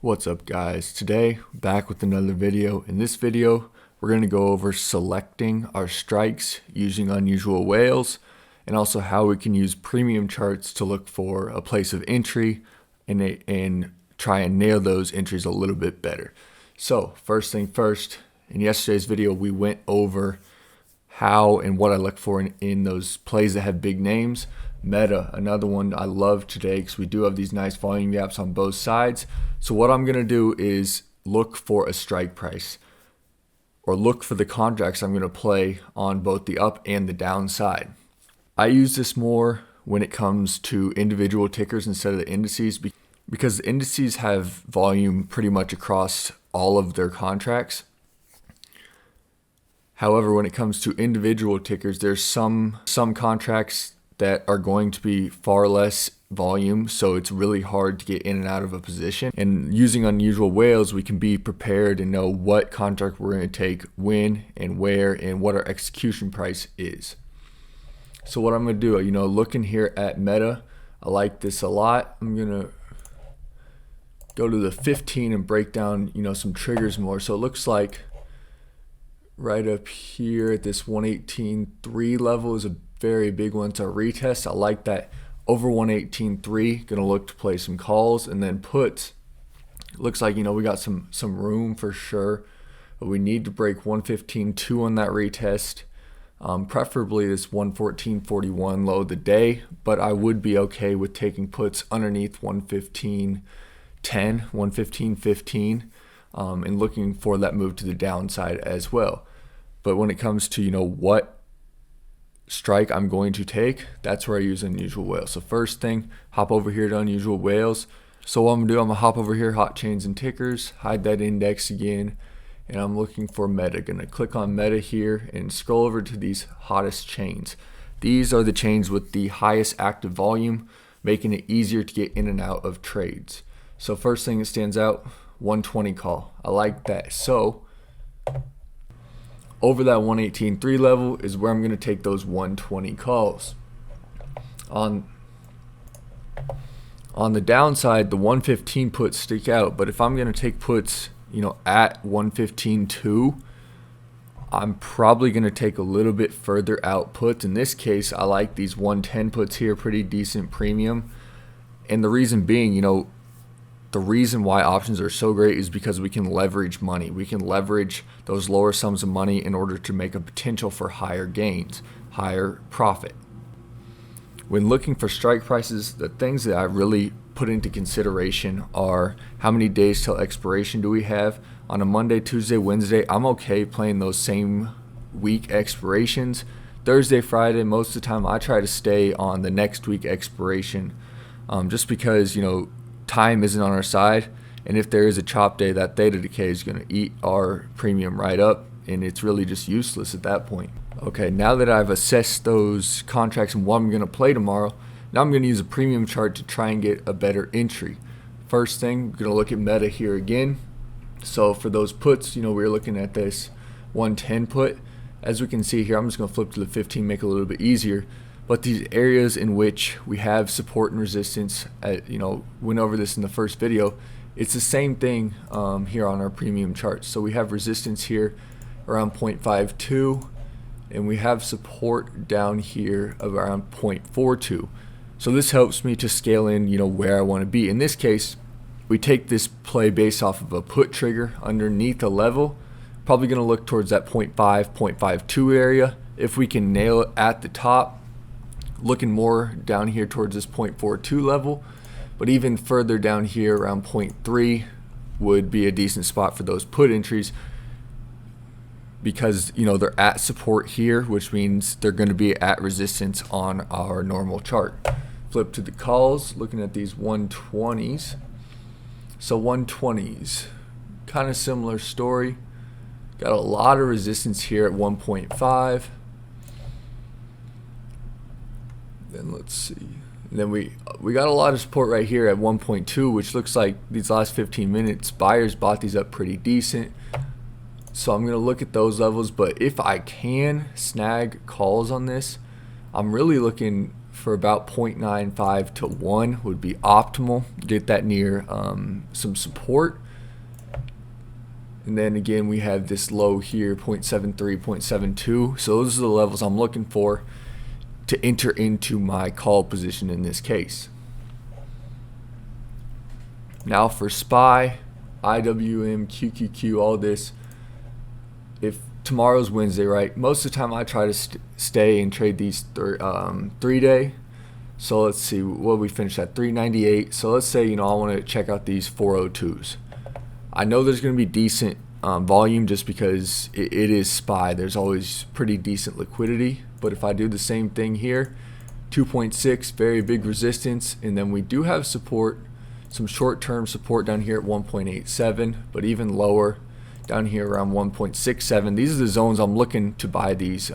What's up guys? Today back with another video. In this video we're going to go over selecting our strikes using unusual whales and also how we can use premium charts to look for a place of entry and try and nail those entries a little bit better. So first thing first, in yesterday's video we went over how and what I look for in those plays that have big names. Meta, another one I love today because we do have these nice volume gaps on both sides. So what I'm going to do is look for a strike price or look for the contracts I'm going to play on both the up and the down side. I use this more when it comes to individual tickers instead of the indices because the indices have volume pretty much across all of their contracts. However, when it comes to individual tickers, there's some contracts that are going to be far less volume, so it's really hard to get in and out of a position. And using unusual whales, we can be prepared and know what contract we're going to take, when and where, and what our execution price is. So what I'm going to do, looking here at Meta, I like this a lot. I'm going to go to the 15 and break down, some triggers more. So it looks like right up here at this 118.3 level is a very big one to retest. I like that. Over 118.3, gonna look to play some calls, and then puts. It looks like we got some room for sure, but we need to break 115.2 on that retest. Preferably this 114.41 low of the day, but I would be okay with taking puts underneath 115.10, 115.15, and looking for that move to the downside as well. But when it comes to what strike I'm going to take, that's where I use unusual whales. So first thing, hop over here to unusual whales. So what I'm gonna do, I'm gonna hop over here, hot chains and tickers, hide that index again, and I'm looking for Meta. Gonna click on Meta here and scroll over to these hottest chains. These are the chains with the highest active volume, making it easier to get in and out of trades. So first thing that stands out, 120 call. I like that. So over that 118.3 level is where I'm going to take those 120 calls. On the downside, the 115 puts stick out, but if I'm going to take puts, at 115.2, I'm probably going to take a little bit further out puts. In this case, I like these 110 puts here, pretty decent premium. And the reason being, the reason why options are so great is because we can leverage money. We can leverage those lower sums of money in order to make a potential for higher gains, higher profit. When looking for strike prices, the things that I really put into consideration are how many days till expiration do we have. On a Monday, Tuesday, Wednesday, I'm okay playing those same week expirations. Thursday, Friday, most of the time I try to stay on the next week expiration just because, time isn't on our side, and if there is a chop day, that theta decay is going to eat our premium right up, and it's really just useless at that point. Okay, now that I've assessed those contracts and what I'm going to play tomorrow, now I'm going to use a premium chart to try and get a better entry. First thing, I'm going to look at Meta here again. So for those puts, we're looking at this 110 put. As we can see here, I'm just going to flip to the 15, make it a little bit easier. But these areas in which we have support and resistance, went over this in the first video, it's the same thing here on our premium charts. So we have resistance here around 0.52, and we have support down here of around 0.42. So this helps me to scale in, where I want to be. In this case, we take this play based off of a put trigger underneath a level. Probably going to look towards that 0.5, 0.52 area. If we can nail it at the top, looking more down here towards this 0.42 level, but even further down here around 0.3 would be a decent spot for those put entries because they're at support here, which means they're going to be at resistance on our normal chart. Flip to the calls, looking at these 120s. So 120s, kind of similar story. Got a lot of resistance here at 1.5. Then let's see. And then we got a lot of support right here at 1.2, which looks like these last 15 minutes buyers bought these up pretty decent. So I'm going to look at those levels, but if I can snag calls on this, I'm really looking for about 0.95 to 1 would be optimal. Get that near some support. And then again, we have this low here, 0.73, 0.72. So those are the levels I'm looking for to enter into my call position in this case. Now for SPY, IWM, QQQ, all this. If tomorrow's Wednesday, right? Most of the time I try to stay and trade these 3-day. So let's see what we finished at, 398. So let's say, I want to check out these 402s. I know there's going to be decent volume just because it is SPY. There's always pretty decent liquidity. But if I do the same thing here, 2.6, very big resistance. And then we do have support, some short-term support down here at 1.87, but even lower down here around 1.67. These are the zones I'm looking to buy these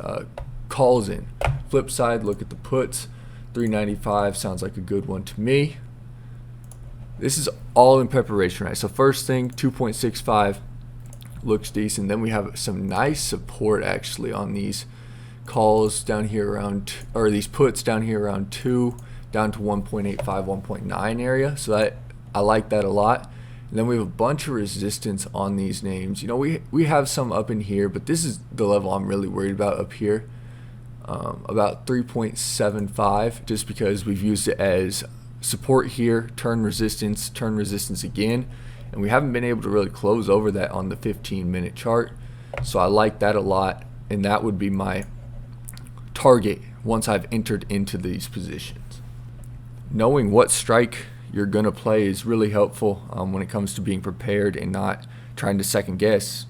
calls in. Flip side, look at the puts. 395 sounds like a good one to me. This is all in preparation, right? So first thing, 2.65 looks decent. Then we have some nice support actually on these calls down here around, or these puts down here around 2, down to 1.85, 1.9 area. So that I like that a lot. And then we have a bunch of resistance on these names. We have some up in here, but this is the level I'm really worried about up here. About 3.75, just because we've used it as support here, turn resistance again, and we haven't been able to really close over that on the 15-minute chart. So I like that a lot, and that would be my target once I've entered into these positions. Knowing what strike you're going to play is really helpful when it comes to being prepared and not trying to second guess.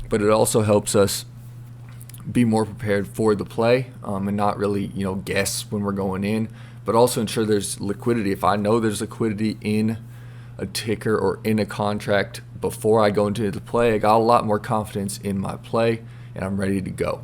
But it also helps us be more prepared for the play and not really guess when we're going in, but also ensure there's liquidity. If I know there's liquidity in a ticker or in a contract before I go into the play, I got a lot more confidence in my play and I'm ready to go.